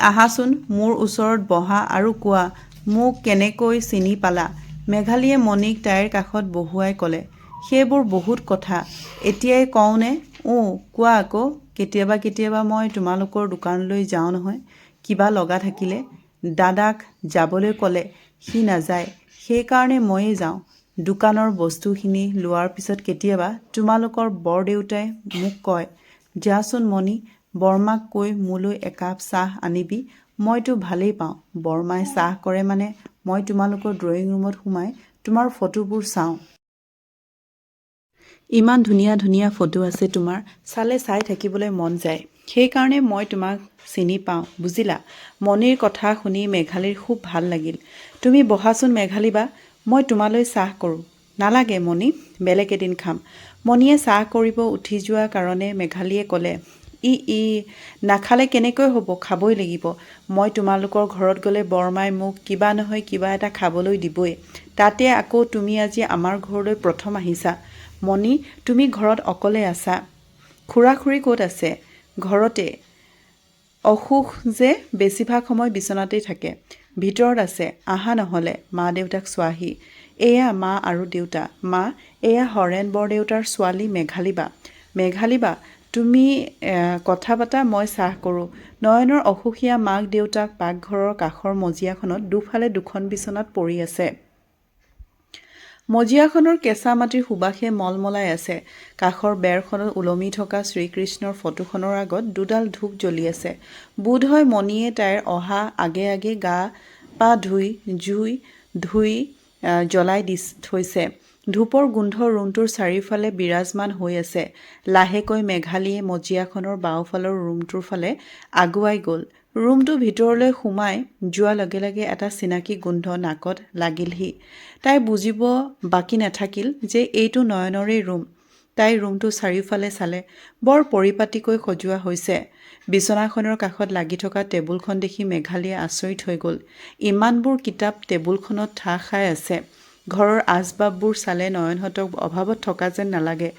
আহাচোন মোৰ ওচৰত বহা আৰু কোৱা মোক কেনেকৈ চিনি পালা। মেঘালীয়ে মণিক তাইৰ কাষত বহুৱাই ক'লে। সেইবোৰ বহুত কথা, এতিয়াই কওঁনে? কোৱা আকৌ। কেতিয়াবা কেতিয়াবা মই তোমালোকৰ দোকানলৈ যাওঁ নহয়, কিবা লগা থাকিলে। দাদাক যাবলৈ ক'লে সি নাযায়, সেইকাৰণে ময়েই যাওঁ। দোকানৰ বস্তুখিনি লোৱাৰ পিছত কেতিয়াবা তোমালোকৰ বৰদেউতাই মোক কয়, যাচোন মণি, বৰমাক কৈ মোলৈ একাপ চাহ আনিবি। মইতো ভালেই পাওঁ। বৰমাই চাহ কৰে মানে মই তোমালোকৰ ড্ৰয়িং ৰুমত সোমাই তোমাৰ ফটোবোৰ চাওঁ। ইমান ধুনীয়া ধুনীয়া ফটো আছে তোমাৰ, চালে চাই থাকিবলৈ মন যায়। সেইকাৰণে মই তোমাক চিনি পাওঁ, বুজিলা। মণিৰ কথা শুনি মেঘালীৰ খুব ভাল লাগিল। তুমি বহাচোন মেঘালী বা, মই তোমালৈ চাহ কৰোঁ। নালাগে মণি, বেলেগ এদিন খাম। মণিয়ে চাহ কৰিব উঠি যোৱা কাৰণে মেঘালীয়ে ক'লে, নাখালে কেনেকৈ হ'ব, খাবই লাগিব। মই তোমালোকৰ ঘৰত গ'লে বৰমাই মোক কিবা নহয় কিবা এটা খাবলৈ দিবই। তাতে আকৌ তুমি আজি আমাৰ ঘৰলৈ প্ৰথম আহিছা। মণি, তুমি ঘৰত অকলে আছা? খুৰা খুৰী ক'ত আছে? ঘৰতে। অসুখ যে, বেছিভাগ সময় বিচনাতেই থাকে। ভিতৰত আছে, আহা নহ'লে মা দেউতাক চোৱাহি। এয়া মা আৰু দেউতা। মা, এয়া হৰেণ বৰদেউতাৰ ছোৱালী মেঘালী বা। মেঘালী বা, তুমি কথা পাতা, মই চাহ কৰোঁ। নয়নৰ অসুখীয়া মাক দেউতাক পাকঘৰৰ কাষৰ মজিয়াখনত দুফালে দুখন বিচনাত পৰি আছে। মজিয়াখনৰ কেঁচা মাটিৰ সুবাসে মলমলাই আছে। কাষৰ বেৰখনত ওলমি থকা শ্ৰীকৃষ্ণৰ ফটোখনৰ আগত দুডাল ধূপ জ্বলি আছে। বোধহয় মণিয়ে তাইৰ অহা আগে আগে গা পা ধুই জুই ধুই জ্বলাই থৈছে। ধূপৰ গোন্ধ ৰুমটোৰ চাৰিওফালে বিৰাজমান হৈ আছে। লাহেকৈ মেঘালীয়ে মজিয়াখনৰ বাওঁফালৰ ৰুমটোৰ ফালে আগুৱাই গ'ল। ৰুমটোৰ ভিতৰলৈ সোমাই যোৱাৰ লগে লগে এটা চিনাকি গোন্ধ নাকত লাগিলহি। তাই বুজিব বাকী নাথাকিল যে এইটো নয়নৰেই ৰুম। তাই ৰুমটো চাৰিওফালে চালে। বৰ পৰিপাটিকৈ সজোৱা হৈছে। বিচনাখনৰ কাষত লাগি থকা টেবুলখন দেখি মেঘালীয়ে আচৰিত হৈ গ'ল। ইমানবোৰ কিতাপ টেবুলখনত ঠাহ খাই আছে। ঘৰৰ আচবাববোৰ চালে নয়নহঁতক অভাৱত থকা যেন নালাগে।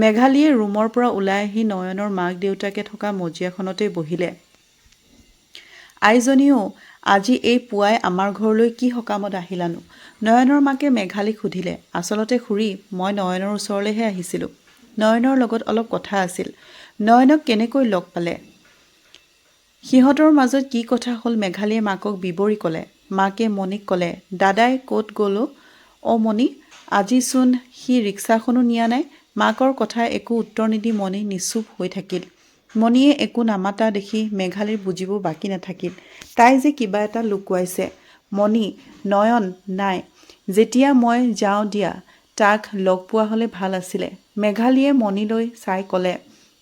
মেঘালীয়ে ৰুমৰ পৰা ওলাই আহি নয়নৰ মাক দেউতাকে থকা মজিয়াখনতেই বহিলে। আইজনীও, আজি এই পুৱাই আমাৰ ঘৰলৈ কি সকামত আহিলানো? নয়নৰ মাকে মেঘালীক সুধিলে। আচলতে খুৰী, মই নয়নৰ ওচৰলৈহে আহিছিলোঁ। নয়নৰ লগত অলপ কথা আছিল। নয়নক কেনেকৈ লগ পালে? সিহঁতৰ মাজত কি কথা হ'ল মেঘালীয়ে মাকক বিৱৰি ক'লে। মাকে মণিক ক'লে, দাদাই ক'ত গ'ল মণি? আজিচোন সি ৰিক্সাখনো নিয়া নাই। মাকৰ কথা একো উত্তৰ নিদি মণি নিশ্চুপ হৈ থাকিল। মণিয়ে একো নামাতা দেখি মেঘালীৰ বুজিব বাকী নাথাকিল। তাই যে কিবা এটা লুকুৱাইছে। মণি, নয়ন নাই। যেতিয়া মই যাওঁ দিয়া, তাক লগ পোৱা হ'লে ভাল আছিলে। মেঘালীয়ে মণিলৈ চাই ক'লে।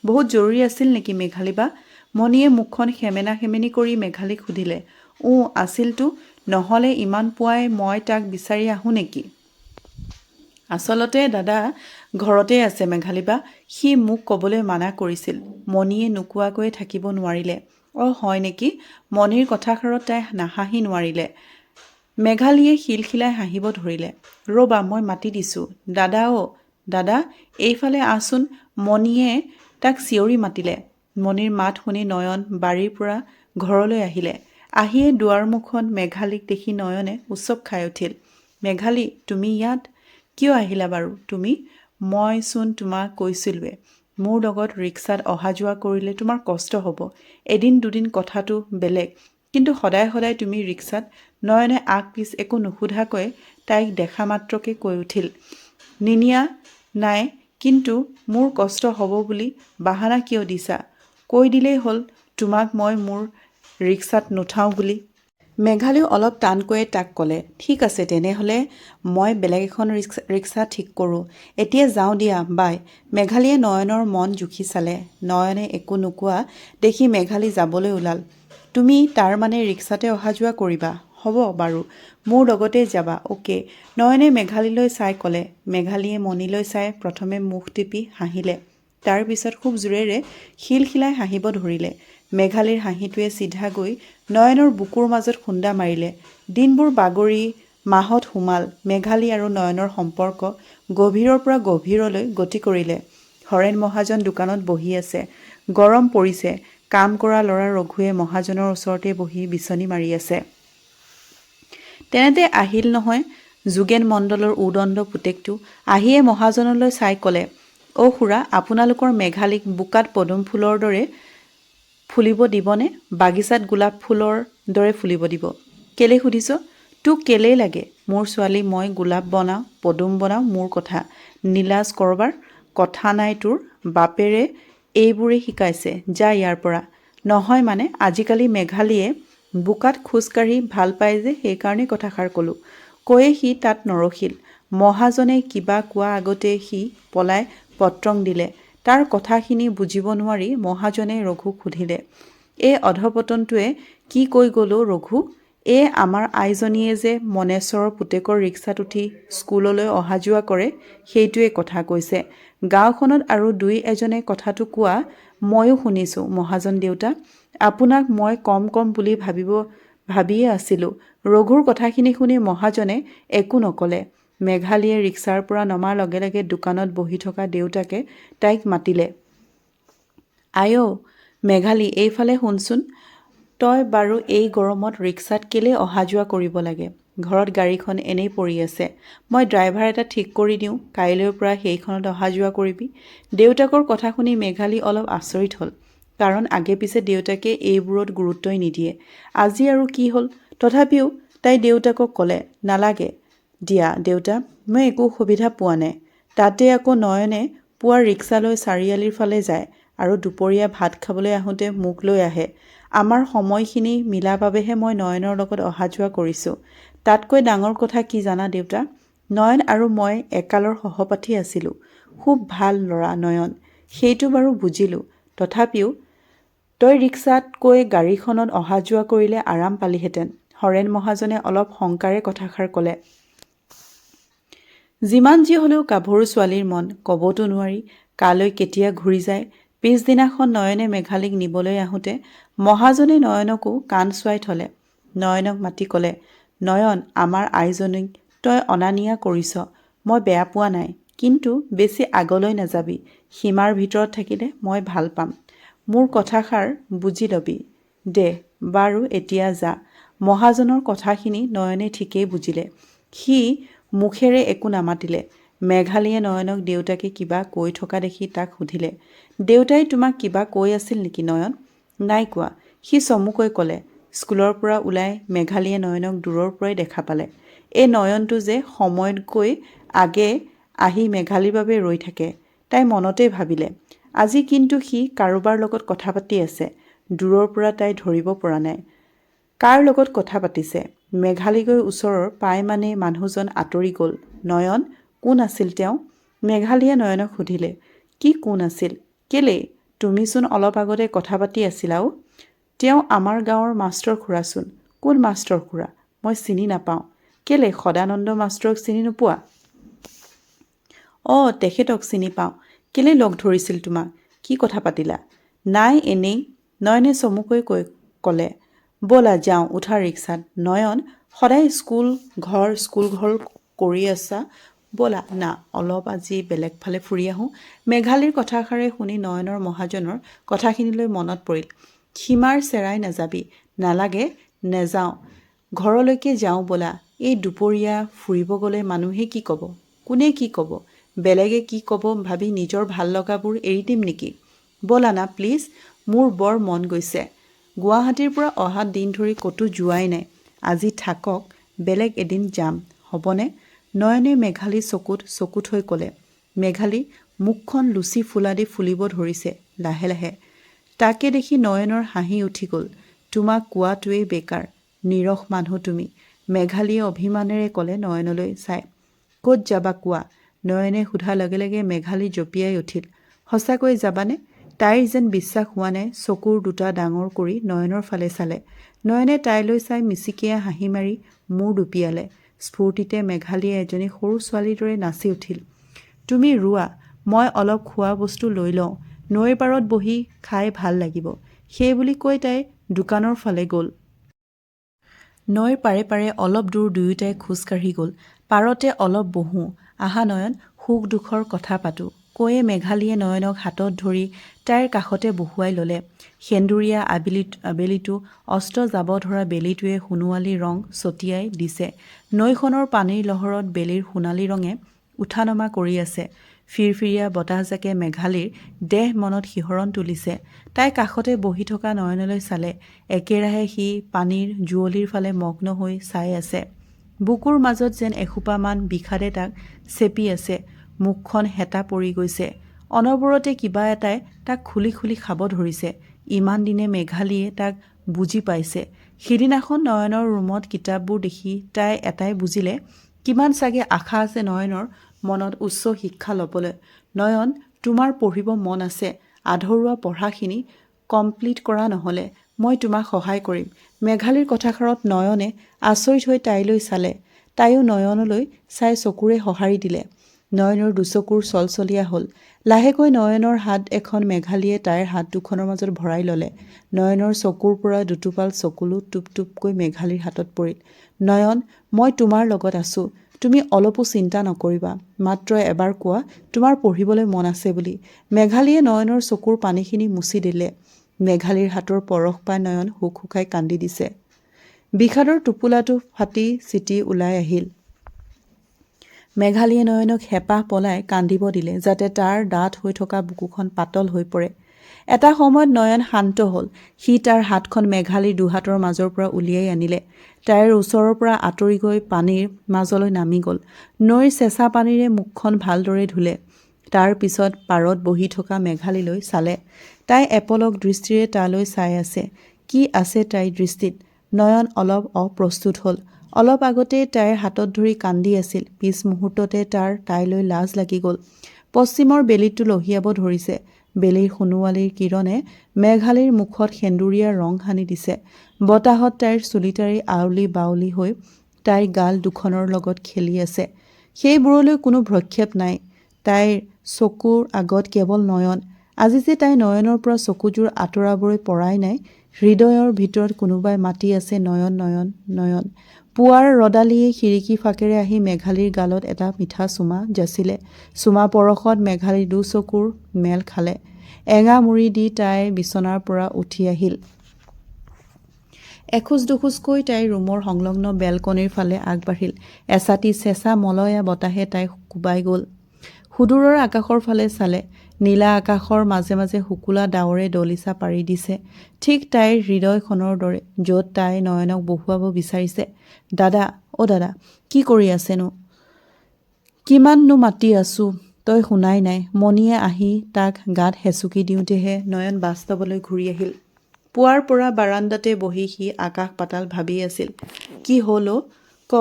বহুত জৰুৰী আছিল নেকি মেঘালী বা? মণিয়ে মুখখন সেমেনা সেমেনি কৰি মেঘালীক সুধিলে। আছিলতো, নহ'লে ইমান পুৱাই মই তাক বিচাৰি আহোঁ নেকি? আচলতে দাদা ঘৰতে আছে মেঘালী বা, সি মোক ক'বলৈ মানা কৰিছিল। মণিয়ে নোকোৱাকৈয়ে থাকিব নোৱাৰিলে। হয় নেকি? মণিৰ কথাষাৰত তাই নাহাঁহি নোৱাৰিলে। মেঘালীয়ে খিলখিলাই হাঁহিব ধৰিলে। ৰ'বা, মই মাতি দিছোঁ। দাদা দাদা, এইফালে আহচোন। মণিয়ে তাক চিঞৰি মাতিলে। মণিৰ মাত শুনি নয়ন বাৰীৰ পৰা ঘৰলৈ আহিলে। আহিয়ে দুৱাৰমুখত মেঘালীক দেখি নয়নে উচপ খাই উঠিল। মেঘালী, তুমি ইয়াত? কিয় আহিলা বাৰু তুমি? মইচোন তোমাক কৈছিলোঁৱে, মোৰ লগত ৰিক্সাত অহা যোৱা কৰিলে তোমাৰ কষ্ট হ'ব। এদিন দুদিন কথাটো বেলেগ, কিন্তু সদায় সদায় তুমি ৰিক্সাত। নয়নে আগ পিছ একো নুসুধাকৈ তাইক দেখা মাত্ৰকে কৈ উঠিল। নিনিয়া নাই, কিন্তু মোৰ কষ্ট হ'ব বুলি বাহানা কিয় দিছা? কৈ দিলেই হ'ল তোমাক মই মোৰ ৰিক্সাত নুঠাওঁ বুলি। মেঘালীও অলপ টানকৈয়ে তাক ক'লে। ঠিক আছে, তেনেহ'লে মই বেলেগ এখন ৰিক্সা ঠিক কৰোঁ। এতিয়া যাওঁ দিয়া, বাই। মেঘালীয়ে নয়নৰ মন জুখি চালে। নয়নে একো নোকোৱা দেখি মেঘালী যাবলৈ ওলাল। তুমি তাৰ মানে ৰিক্সাতে অহা যোৱা কৰিবা? হ'ব বাৰু, মোৰ লগতেই যাবা। অ'কে। নয়নে মেঘালীলৈ চাই ক'লে। মেঘালীয়ে মণিলৈ চাই প্ৰথমে মুখ টিপি হাঁহিলে। তাৰ পিছত খুব জোৰেৰে খিলখিলাই হাঁহিব ধৰিলে। মেঘালীৰ হাঁহিটোৱে চিধা গৈ নয়নৰ বুকুৰ মাজত খুন্দা মাৰিলে। দিনবোৰ বাগৰি মাহত সোমাল। মেঘালী আৰু নয়নৰ সম্পৰ্ক গভীৰৰ পৰা গভীৰলৈ গতি কৰিলে। হৰেণ মহাজন দোকানত বহি আছে। গৰম পৰিছে। কাম কৰা ল'ৰা ৰঘুৱে মহাজনৰ ওচৰতে বহি বিচনী মাৰি আছে। তেনেতে আহিল নহয় যোগেন মণ্ডলৰ উদণ্ড পুতেকটো। আহিয়ে মহাজনলৈ চাই ক'লে, অ' খুৰা, আপোনালোকৰ মেঘালীক বোকাত পদুম ফুলৰ দৰে ফুলিব দিবনে বাগিচাত গোলাপ ফুলৰ দৰে ফুলিব দিব? কেলে সুধিছ? তোক কেলেই লাগে? মোৰ ছোৱালী, মই গোলাপ বনাওঁ পদুম বনাওঁ মোৰ কথা। নীলাজ কৰবাৰ কথা নাই তোৰ? বাপেৰে এইবোৰেই শিকাইছে, যা ইয়াৰ পৰা। নহয় মানে আজিকালি মেঘালীয়ে বোকাত খোজকাঢ়ি ভাল পায় যে সেইকাৰণে কথাষাৰ ক'লোঁ। কৈয়ে সি তাত নৰখিল। মহাজনে কিবা কোৱা আগতে সি পলাই পত্ৰং দিলে। তাৰ কথাখিনি বুজিব নোৱাৰি মহাজনে ৰঘুক সুধিলে, এই অধপতনটোৱে কি কৈ গ'ল অ' ৰঘু? আমাৰ আইজনীয়ে যে মনেশ্বৰৰ পুতেকৰ ৰিক্সাত উঠি স্কুললৈ অহা যোৱা কৰে সেইটোৱে কথা কৈছে। গাঁওখনত আৰু দুই এজনে কথাটো কোৱা ময়ো শুনিছোঁ মহাজন দেউতা। আপোনাক মই কম বুলি ভাবিয়ে আছিলোঁ। ৰঘুৰ কথাখিনি শুনি মহাজনে একো নক'লে। মেঘালীয়ে ৰিক্সাৰ পৰা নমাৰ লগে লগে দোকানত বহি থকা দেউতাকে তাইক মাতিলে, আই অ' মেঘালী, এইফালে শুনচোন। তই বাৰু এই গৰমত ৰিক্সাত কেলে অহা যোৱা কৰিব লাগে? ঘৰত গাড়ীখন এনেই পৰি আছে, মই ড্ৰাইভাৰ এটা ঠিক কৰি দিওঁ, কাইলৈৰ পৰা সেইখনত অহা যোৱা কৰিবি। দেউতাকৰ কথা শুনি মেঘালী অলপ আচৰিত হ'ল, কাৰণ আগে পিছে দেউতাকে এইবোৰত গুৰুত্বই নিদিয়ে। আজি আৰু কি হ'ল? তথাপিও তাই দেউতাকক ক'লে, নালাগে দিয়া দেউতা, মই একো সুবিধা পোৱা নাই। তাতে আকৌ নয়নে পুৱা ৰিক্সা লৈ চাৰিআলিৰ ফালে যায় আৰু দুপৰীয়া ভাত খাবলৈ আহোঁতে মোক লৈ আহে। আমাৰ সময়খিনি মিলা বাবেহে মই নয়নৰ লগত অহা যোৱা কৰিছোঁ। তাতকৈ ডাঙৰ কথা কি জানা দেউতা? নয়ন আৰু মই একালৰ সহপাঠী আছিলোঁ। খুব ভাল ল'ৰা নয়ন, সেইটো বাৰু বুজিলোঁ। তথাপিও তই ৰিক্সাতকৈ গাড়ীখনত অহা যোৱা কৰিলে আৰাম পালিহেঁতেন। হৰেণ মহাজনে অলপ শংকাৰে কথাষাৰ ক'লে। যিমান যি হ'লেও গাভৰু ছোৱালীৰ মন, ক'বতো নোৱাৰি কালৈ কেতিয়া ঘূৰি যায়। পিছদিনাখন নয়নে মেঘালীক নিবলৈ আহোঁতে মহাজনে নয়নকো কাণ চুৱাই থলে। নয়নক মাতি ক'লে, নয়ন, আমাৰ আইজনীক তই অনা নিয়া কৰিছ, মই বেয়া পোৱা নাই, কিন্তু বেছি আগলৈ নাযাবি। সীমাৰ ভিতৰত থাকিলে মই ভাল পাম। মোৰ কথাষাৰ বুজি ল'বি। দে বাৰু এতিয়া যা। মহাজনৰ কথাখিনি নয়নে ঠিকেই বুজিলে। সি মুখেৰে একো নামাতিলে। মেঘালীয়ে নয়নক দেউতাকে কিবা কৈ থকা দেখি তাক সুধিলে, দেউতাই তোমাক কিবা কৈ আছিল নেকি নয়ন? নাই কোৱা, সি চমুকৈ ক'লে। স্কুলৰ পৰা ওলাই মেঘালীয়ে নয়নক দূৰৰ পৰাই দেখা পালে। এই নয়নটো যে সময়তকৈ আগে আহি মেঘালীৰ বাবে ৰৈ থাকে। তাই মনতে ভাবিলে, আজি কিন্তু সি কাৰোবাৰ লগত কথা পাতি আছে। দূৰৰ পৰা তাই ধৰিব পৰা নাই কাৰ লগত কথা পাতিছে। মেঘালী গৈ ওচৰৰ পাই মানে মানুহজন আঁতৰি গ'ল। নয়ন, কোন আছিল তেওঁ? মেঘালীয়ে নয়নক সুধিলে। কি কোন আছিল? কেলেই, তুমিচোন অলপ আগতে কথা পাতি আছিলাও। তেওঁ আমাৰ গাঁৱৰ মাষ্টৰ খুৰাচোন। কোন মাষ্টৰ খুৰা? মই চিনি নাপাওঁ। কেলে, সদানন্দ মাষ্টৰক চিনি নোপোৱা? অঁ, তেখেতক চিনি পাওঁ। কেলে লগ ধৰিছিল তোমাক? কি কথা পাতিলা? নাই, এনেই। নয়নে চমুকৈ ক'লে, ব'লা যাওঁ, উঠা ৰিক্সাত। নয়ন, সদায় স্কুল ঘৰ কৰি আছা, ব'লা না অলপ আজি বেলেগ ফালে ফুৰি আহোঁ। মেঘালীৰ কথাষাৰে শুনি নয়নৰ মহাজনৰ কথাখিনিলৈ মনত পৰিল। সীমাৰ চেৰাই নাযাবি। নালাগে, নেযাওঁ। ঘৰলৈকে যাওঁ ব'লা। এই দুপৰীয়া ফুৰিব গ'লে মানুহে কি ক'ব? কোনে কি ক'ব? বেলেগে কি ক'ব ভাবি নিজৰ ভাল লগাবোৰ এৰি দিম নেকি? ব'লা না প্লিজ, মোৰ বৰ মন গৈছে। গুৱাহাটীৰ পৰা অহা দিন ধৰি ক'তো যোৱাই নাই। আজি থাকক, বেলেগ এদিন যাম, হ'বনে? নয়নে মেঘালী চকুত চকু থৈ ক'লে। মেঘালী মুখখন লুচি ফুলা দি ফুলিব ধৰিছে লাহে লাহে। তাকে দেখি নয়নৰ হাঁহি উঠি গ'ল। তোমাক কোৱাটোৱেই বেকাৰ, নিৰস মানুহ তুমি, মেঘালীয়ে অভিমানেৰে ক'লে নয়নলৈ চাই। ক'ত যাবা কোৱা? নয়নে সোধাৰ লগে লগে মেঘালী জঁপিয়াই উঠিল। সঁচাকৈ যাবানে? তাইৰ যেন বিশ্বাস হোৱা নাই। চকুৰ দুটা ডাঙৰ কৰি নয়নৰ ফালে চালে। নয়নে তাইলৈ চাই মিচিকিয়া হাঁহি মাৰি মূৰ দুপিয়ালে। স্ফূৰ্তিতে মেঘালীয়ে এজনী সৰু ছোৱালীৰ দৰে নাচি উঠিল। তুমি ৰোৱা, মই অলপ খোৱা বস্তু লৈ লওঁ, নৈৰ পাৰত বহি খাই ভাল লাগিব। সেইবুলি কৈ তাই দোকানৰ ফালে গ'ল। নৈৰ পাৰে পাৰে অলপ দূৰ দুয়োটাই খোজকাঢ়ি গ'ল। পাৰতে অলপ বহোঁ, আহা নয়ন, সুখ দুখৰ কথা পাতোঁ। কৈয়ে মেঘালীয়ে নয়নক হাতত ধৰি তাইৰ কাষতে বহুৱাই ল'লে। সেন্দুৰীয়া আবেলিটো অস্ত যাব ধৰা বেলিটোৱে সোণোৱালী ৰং ছটিয়াই দিছে। নৈখনৰ পানীৰ লহৰত বেলিৰ সোণালী ৰঙে উঠা নমা কৰি আছে। ফিৰফিৰীয়া বতাহজাকে মেঘালীৰ দেহ মনত শিহৰণ তুলিছে। তাই কাষতে বহি থকা নয়নলৈ চালে। একেৰাহে সি পানীৰ জুৱলিৰ ফালে মগ্ন হৈ চাই আছে। বুকুৰ মাজত যেন এসোপামান বিষাদে তাক চেপি আছে। মুখখন হেতা পৰি গৈছে। অনবৰতে কিবা এটাই তাক খুলি খুলি খাব ধৰিছে। ইমান দিনে মেঘালীয়ে তাক বুজি পাইছে। সিদিনাখন নয়নৰ ৰুমত কিতাপবোৰ দেখি তাই এটাই বুজিলে, কিমান চাগে আশা আছে নয়নৰ মনত উচ্চ শিক্ষা ল'বলৈ। নয়ন, তোমাৰ পঢ়িব মন আছে, আধৰুৱা পঢ়াখিনি কমপ্লিট কৰা নহ'লে মই তোমাক সহায় কৰিম। মেঘালীৰ কথাষাৰত নয়নে আচৰিত হৈ তাইলৈ চালে। তাইও নয়নলৈ চাই চকুৰে সঁহাৰি দিলে। নয়নৰ দুচকুৰ চলচলীয়া হ'ল। লাহেকৈ নয়নৰ হাত এখন মেঘালীয়ে তাইৰ হাত দুখনৰ মাজত ভৰাই ল'লে। নয়নৰ চকুৰ পৰা দুটোপাল চকুলো টুপ টুপকৈ মেঘালীৰ হাতত পৰিল। নয়ন, মই তোমাৰ লগত আছোঁ। তুমি অলপো চিন্তা নকৰিবা। মাত্ৰ এবাৰ কোৱা তোমাৰ পঢ়িবলৈ মন আছে বুলি। মেঘালীয়ে নয়নৰ চকুৰ পানীখিনি মুচি দিলে। মেঘালীৰ হাতৰ পৰশ পাই নয়ন হুকহুকাই কান্দি দিছে। বিষাদৰ টোপোলাটো ফাটি চিটি ওলাই আহিল। মেঘালীয়ে নয়নক হেঁপাহ পলাই কান্দিব দিলে, যাতে তাৰ ডাঠ হৈ থকা বুকুখন পাতল হৈ পৰে। এটা সময়ত নয়ন শান্ত হ'ল। সি তাৰ হাতখন মেঘালীৰ দুহাতৰ মাজৰ পৰা উলিয়াই আনিলে। তাইৰ ওচৰৰ পৰা আঁতৰি গৈ পানীৰ মাজলৈ নামি গ'ল। নৈৰ চেঁচা পানীৰে মুখখন ভালদৰে ধুলে। তাৰ পিছত পাৰত বহি থকা মেঘালীলৈ চালে। তাই এপলক দৃষ্টিৰে তালৈ চাই আছে। কি আছে তাইৰ দৃষ্টিত? নয়ন অলপ অপ্ৰস্তুত হ'ল। অলপ আগতেই তাইৰ হাতত ধৰি কান্দি আছিল। পিছ মুহূৰ্ততে তাইলৈ লাজ লাগি গ'ল। পশ্চিমৰ বেলিটো লহিয়াব ধৰিছে। বেলিৰ সোণোৱালীৰ কিৰণে মেঘালীৰ মুখত সেন্দুৰীয়া ৰং সানি দিছে। বতাহত তাইৰ চুলিতাৰি আউলি বাউলি হৈ তাইৰ গাল দুখনৰ লগত খেলি আছে। সেইবোৰলৈ কোনো ভ্ৰক্ষেপ নাই। তাইৰ চকুৰ আগত কেৱল নয়ন। আজি যে তাই নয়নৰ পৰা চকুযোৰ আঁতৰাবলৈ পৰাই নাই। হৃদয়ৰ ভিতৰত কোনোবাই মাতি আছে, নয়ন নয়ন নয়ন। পুৱাৰ ৰদালিয়ে খিৰিকী ফাকেৰে আহি মেঘালীৰ গালত এটা মিঠা চুমা যাচিলে। চুমা পৰশত মেঘালীৰ দুচকুৰ মেল খালে। এঙা মুৰি দি তাই বিচনাৰ পৰা উঠি আহিল। এখোজ দুখোজকৈ তাই ৰুমৰ সংলগ্ন বেলকনিৰ ফালে আগবাঢ়িল। এছাটি চেঁচা মলয়া বতাহে তাইক কোবাই গ'ল। সুদূৰৰ আকাশৰ ফালে চালে। নীলা আকাশৰ মাজে মাজে শুকুলা ডাৱৰে দলিচা পাৰি দিছে, ঠিক তাইৰ হৃদয়খনৰ দৰে, য'ত তাই নয়নক বহুৱাব বিচাৰিছে। দাদা, অ' দাদা, কি কৰি আছেনো? কিমাননো মাতি আছোঁ, তই শুনাই নাই। মণিয়ে আহি তাক গাত হেঁচুকি দিওঁতেহে নয়ন বাস্তৱলৈ ঘূৰি আহিল। পুৱাৰ পৰা বাৰান্দাতে বহি সি আকাশ পাতাল ভাবি আছিল। কি হ'ল অ'? ক,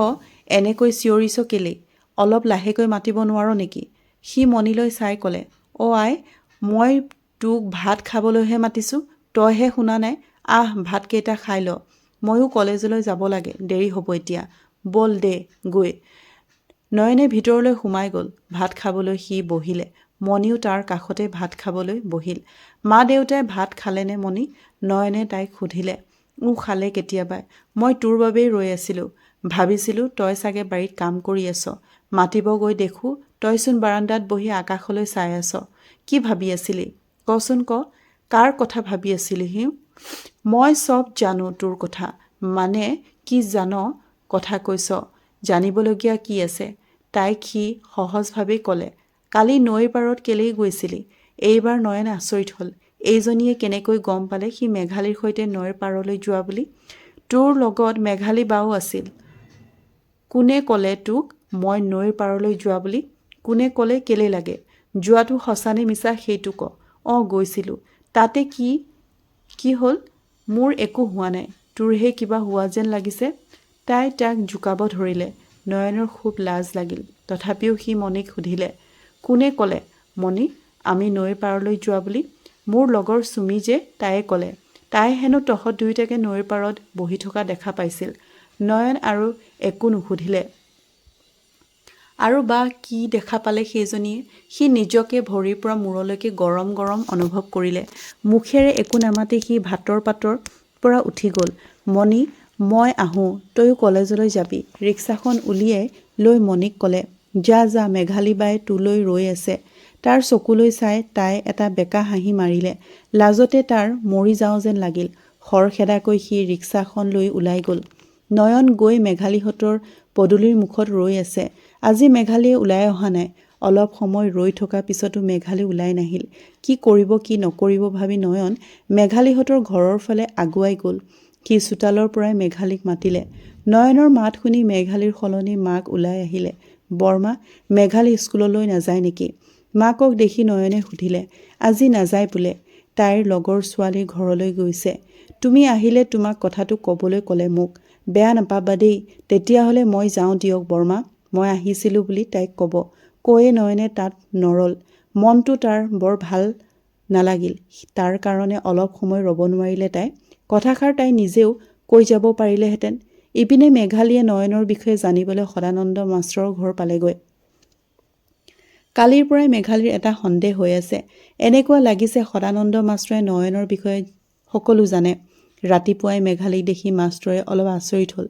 এনেকৈ চিঞৰিছ কেলেই? অলপ লাহেকৈ মাতিব নোৱাৰ নেকি? সি মণিলৈ চাই ক'লে, অ' আই, মই তোক ভাত খাবলৈহে মাতিছোঁ, তইহে শুনা নাই। আহ, ভাতকেইটা খাই ল। ময়ো কলেজলৈ যাব লাগে, দেৰি হ'ব এতিয়া। ব'ল দে গৈ। নয়নে ভিতৰলৈ সোমাই গ'ল। ভাত খাবলৈ সি বহিলে। মণিও তাৰ কাষতে ভাত খাবলৈ বহিল। মা দেউতাই ভাত খালেনে মণি? নয়নে তাইক সুধিলে। খালে কেতিয়াবাই। মই তোৰ বাবেই ৰৈ আছিলোঁ। ভাবিছিলোঁ তই চাগে বাৰীত কাম কৰি আছ। মাতিব গৈ দেখোঁ তইচোন বাৰান্দাত বহি আকাশলৈ চাই আছ। কি ভাবি আছিলি? কচোন ক, কাৰ কথা ভাবি আছিলি হিউ? মই চব জানো তোৰ কথা। মানে কি জান কথা কৈছ? জানিবলগীয়া কি আছে? তাইক সি সহজভাৱেই ক'লে। কালি নৈৰ পাৰত কেলেই গৈছিলি? এইবাৰ নয়ন আচৰিত হ'ল। এইজনীয়ে কেনেকৈ গম পালে সি মেঘালীৰ সৈতে নৈৰ পাৰলৈ যোৱা বুলি? তোৰ লগত মেঘালী বাও আছিল। কোনে ক'লে তোক মই নৈৰ পাৰলৈ যোৱা বুলি? কোনে ক'লে কেলে লাগে? যোৱাটো সঁচানে মিছা সেইটো ক। গৈছিলোঁ। তাতে কি হ'ল? মোৰ একো হোৱা নাই। তোৰহে কিবা হোৱা যেন লাগিছে। তাই তাক জোকাব ধৰিলে। নয়নৰ খুব লাজ লাগিল। তথাপিও সি মণিক সুধিলে, কোনে ক'লে মণি আমি নৈৰ পাৰলৈ যোৱা বুলি? মোৰ লগৰ চুমি যে, তাইয়ে ক'লে। তাই হেনো তহঁত দুয়োটাকে নৈৰ পাৰত বহি থকা দেখা পাইছিল। নয়ন আৰু একো নুসুধিলে। আৰু বা কি দেখা পালে সেইজনীয়ে? সি নিজকে ভৰিৰ পৰা মূৰলৈকে গৰম গৰম অনুভৱ কৰিলে। মুখেৰে একো নামাতি সি ভাতৰ পাতৰ পৰা উঠি গ'ল। মণি, মই আহোঁ, তয়ো কলেজলৈ যাবি। ৰিক্সাখন উলিয়াই লৈ মণিক ক'লে, যা যা, মেঘালী বাই তোলৈ ৰৈ আছে। তাৰ চকুলৈ চাই তাই এটা বেকা হাঁহি মাৰিলে। লাজতে তাৰ মৰি যাওঁ যেন লাগিল। খৰখেদাকৈ সি ৰিক্সাখন লৈ ওলাই গ'ল। নয়ন গৈ মেঘালীহঁতৰ পদূলিৰ মুখত ৰৈ আছে। আজি মেঘালীয়ে ওলাই অহা নাই। অলপ সময় ৰৈ থকা পিছতো মেঘালী ওলাই নাহিল। কি কৰিব কি নকৰিব ভাবি নয়ন মেঘালীহঁতৰ ঘৰৰ ফালে আগুৱাই গ'ল। সি চোতালৰ পৰাই মেঘালীক মাতিলে। নয়নৰ মাত শুনি মেঘালীৰ সলনি মাক ওলাই আহিলে। বৰমা, মেঘালী স্কুললৈ নাযায় নেকি? মাকক দেখি নয়নে সুধিলে। আজি নাযায় বোলে। তাইৰ লগৰ ছোৱালীৰ ঘৰলৈ গৈছে। তুমি আহিলে তোমাক কথাটো ক'বলৈ ক'লে মোক। বেয়া নাপাবা দেই। তেতিয়াহ'লে মই যাওঁ দিয়ক বৰমা। মই আহিছিলোঁ বুলি তাইক ক'ব। কৈয়ে নয়নে তাত নৰল। মনটো তাৰ বৰ ভাল নালাগিল। তাৰ কাৰণে অলপ সময় ৰ'ব নোৱাৰিলে তাই। কথাষাৰ তাই নিজেও কৈ যাব পাৰিলেহেঁতেন। ইপিনে মেঘালীয়ে নয়নৰ বিষয়ে জানিবলৈ সদানন্দ মাষ্টৰৰ ঘৰ পালেগৈ। কালিৰ পৰাই মেঘালীৰ এটা সন্দেহ হৈ আছে। এনেকুৱা লাগিছে সদানন্দ মাষ্টৰে নয়নৰ বিষয়ে সকলো জানে। ৰাতিপুৱাই মেঘালীক দেখি মাষ্টৰে অলপ আচৰিত হ'ল।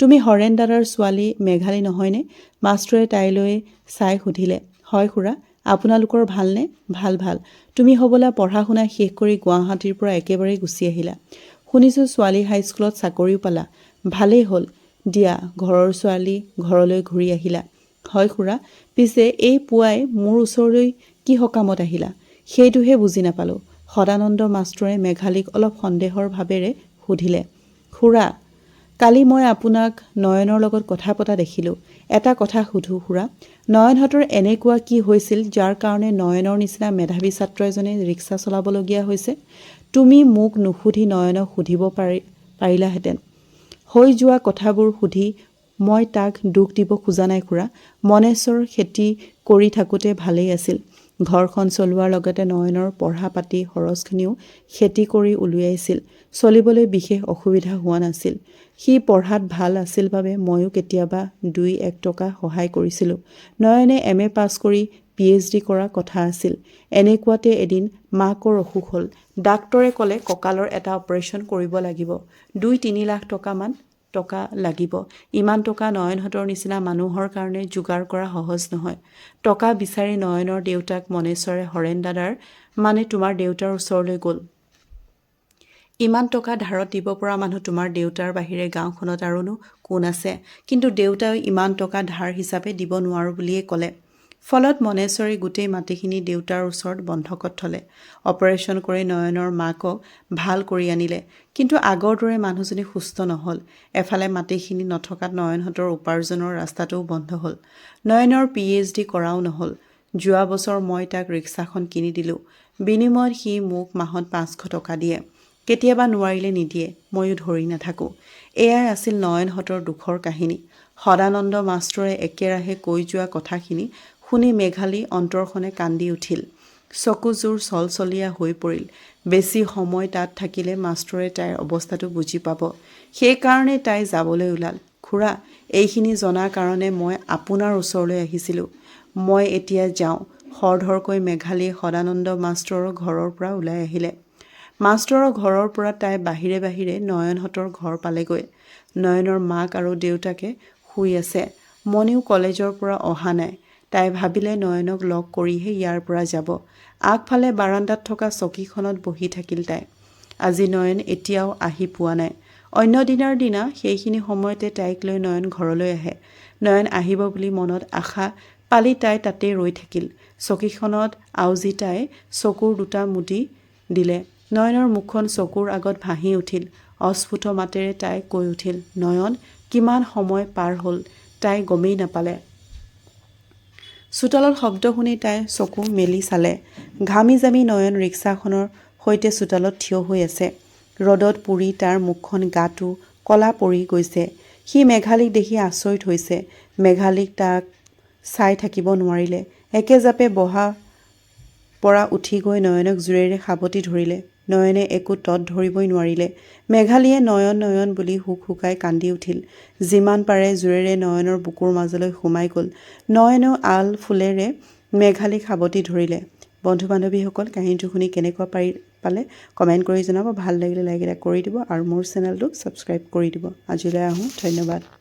তুমি হৰেণ দাদাৰ ছোৱালী মেঘালী নহয়নে? মাষ্টৰে তাইলৈ চাই সুধিলে। হয় খুৰা। আপোনালোকৰ ভালনে? ভাল ভাল। তুমি হ'বলা পঢ়া শুনা শেষ কৰি গুৱাহাটীৰ পৰা একেবাৰে গুচি আহিলা। শুনিছোঁ ছোৱালী হাইস্কুলত চাকৰিও পালা। ভালেই হ'ল দিয়া, ঘৰৰ ছোৱালী ঘৰলৈ ঘূৰি আহিলা। হয় খুৰা। পিছে এই পুৱাই মোৰ ওচৰলৈ কি সকামত আহিলা? সেইটোহে বুজি নাপালোঁ। সদানন্দ মাষ্টৰে মেঘালীক অলপ সন্দেহৰ ভাৱেৰে সুধিলে। খুৰা, কালি মই আপোনাক নয়নৰ লগত কথা পতা দেখিলোঁ। এটা কথা সুধোঁ খুৰা, নয়নহঁতৰ এনেকুৱা কি হৈছিল যাৰ কাৰণে নয়নৰ নিচিনা মেধাৱী ছাত্ৰ এজনে ৰিক্সা চলাবলগীয়া হৈছে? তুমি মোক নুসুধি নয়নক সুধিব পাৰিলাহেঁতেন। হৈ যোৱা কথাবোৰ সুধি মই তাক দুখ দিব খোজা নাই খুৰা। মনেশ্বৰ খেতি কৰি থাকোঁতে ভালেই আছিল। ঘৰখন চলোৱাৰ লগতে নয়নৰ পঢ়া পাতি খৰচখিনিও খেতি কৰি উলিয়াইছিল। চলিবলৈ বিশেষ অসুবিধা হোৱা নাছিল। সি পঢ়াত ভাল আছিল বাবে ময়ো কেতিয়াবা 2-1 টকা সহায় কৰিছিলোঁ। নয়নে MA পাছ কৰি PhD কৰা কথা আছিল। এনেকুৱাতে এদিন মাকৰ অসুখ হ'ল। ডাক্তৰে ক'লে কঁকালৰ এটা অপাৰেশ্যন কৰিব লাগিব। 2-3 লাখ টকা লাগিব। ইমান টকা নয়নহঁতৰ নিচিনা মানুহৰ কাৰণে যোগাৰ কৰা সহজ নহয়। টকা বিচাৰি নয়নৰ দেউতাক মনেশ্বৰে হৰেণ দাদাৰ মানে তোমাৰ দেউতাৰ ওচৰলৈ গ'ল। ইমান টকা ধাৰত দিব পৰা মানুহ তোমাৰ দেউতাৰ বাহিৰে গাঁওখনত আৰুনো কোন আছে? কিন্তু দেউতাই ইমান টকা ধাৰ হিচাপে দিব নোৱাৰোঁ বুলিয়ে ক'লে। ফলত মনেশ্বৰে গোটেই মাটিখিনি দেউতাৰ ওচৰত বন্ধকত থলে। অপাৰেশ্যন কৰি নয়নৰ মাকক ভাল কৰি আনিলে। কিন্তু আগৰ দৰে মানুহজনী সুস্থ নহ'ল। এফালে মাটিখিনি নথকাত নয়নহঁতৰ উপাৰ্জনৰ ৰাস্তাটোও বন্ধ হ'ল। নয়নৰ PhD কৰাও নহ'ল। যোৱা বছৰ মই তাক ৰিক্সাখন কিনি দিলোঁ। বিনিময়ত সি মোক মাহত 500 টকা দিয়ে। কেতিয়াবা নোৱাৰিলে নিদিয়ে। ময়ো ধৰি নাথাকোঁ। এয়াই আছিল নয়নহঁতৰ দুখৰ কাহিনী। সদানন্দ মাষ্টৰে একেৰাহে কৈ যোৱা কথাখিনি শুনি মেঘালী অন্তৰখনে কান্দি উঠিল। চকুযোৰ চলচলীয়া হৈ পৰিল। বেছি সময় তাত থাকিলে মাষ্টৰে তাইৰ অৱস্থাটো বুজি পাব। সেইকাৰণে তাই যাবলৈ ওলাল। খুৰা, এইখিনি জনাৰ কাৰণে মই আপোনাৰ ওচৰলৈ আহিছিলোঁ। মই এতিয়া যাওঁ। খৰধৰকৈ মেঘালীয়ে সদানন্দ মাষ্টৰৰ ঘৰৰ পৰা ওলাই আহিলে। মাষ্টৰৰ ঘৰৰ পৰা তাই বাহিৰে বাহিৰে নয়নহঁতৰ ঘৰ পালেগৈ। নয়নৰ মাক আৰু দেউতাকে শুই আছে। মণিও কলেজৰ পৰা অহা নাই। তাই ভাবিলে নয়নক লগ কৰিহে ইয়াৰ পৰা যাব। আগফালে বাৰান্দাত থকা চকীখনত বহি থাকিল তাই। আজি নয়ন এতিয়াও আহি পোৱা নাই। অন্য দিনাৰ দিনা সেইখিনি সময়তে তাইক লৈ নয়ন ঘৰলৈ আহে। নয়ন আহিব বুলি মনত আশা পালি তাই তাতেই ৰৈ থাকিল। চকীখনত আউজি তাই চকুৰ দুটা মুদি দিলে। নয়নৰ মুখখন চকুৰ আগত ভাহি উঠিল। অস্ফুট মাতেৰে তাই কৈ উঠিল, নয়ন, কিমান সময় পাৰ হ'ল তাই গমেই নাপালে। চোতালত শব্দ শুনি তাই চকু মেলি চালে। ঘামি জামি নয়ন ৰিক্সাখনৰ সৈতে চোতালত থিয় হৈ আছে। ৰ'দত পুৰি তাৰ মুখখন গাটো কলা পৰি গৈছে। সি মেঘালীক দেখি আচৰিত হৈছে। মেঘালীক তাক চাই থাকিব নোৱাৰিলে। একেজাপে বহা পৰা উঠি গৈ নয়নক জোৰেৰে সাবটি ধৰিলে। নয়নে একো তত ধৰিবই নোৱাৰিলে। মেঘালীয়ে নয়ন নয়ন বুলি হুকহুকাই কান্দি উঠিল। যিমান পাৰে জোৰেৰে নয়নৰ বুকুৰ মাজলৈ সোমাই গ'ল। নয়নেও আল ফুলেৰে মেঘালীক সাবটি ধৰিলে। বন্ধু বান্ধৱীসকল, কাহিনীটো শুনি কেনেকুৱা পালে কমেণ্ট কৰি জনাব। ভাল লাগিলে লাইক এটা কৰি দিব আৰু মোৰ চেনেলটো ছাবস্ক্ৰাইব কৰি দিব। আজিলৈ আহোঁ। ধন্যবাদ।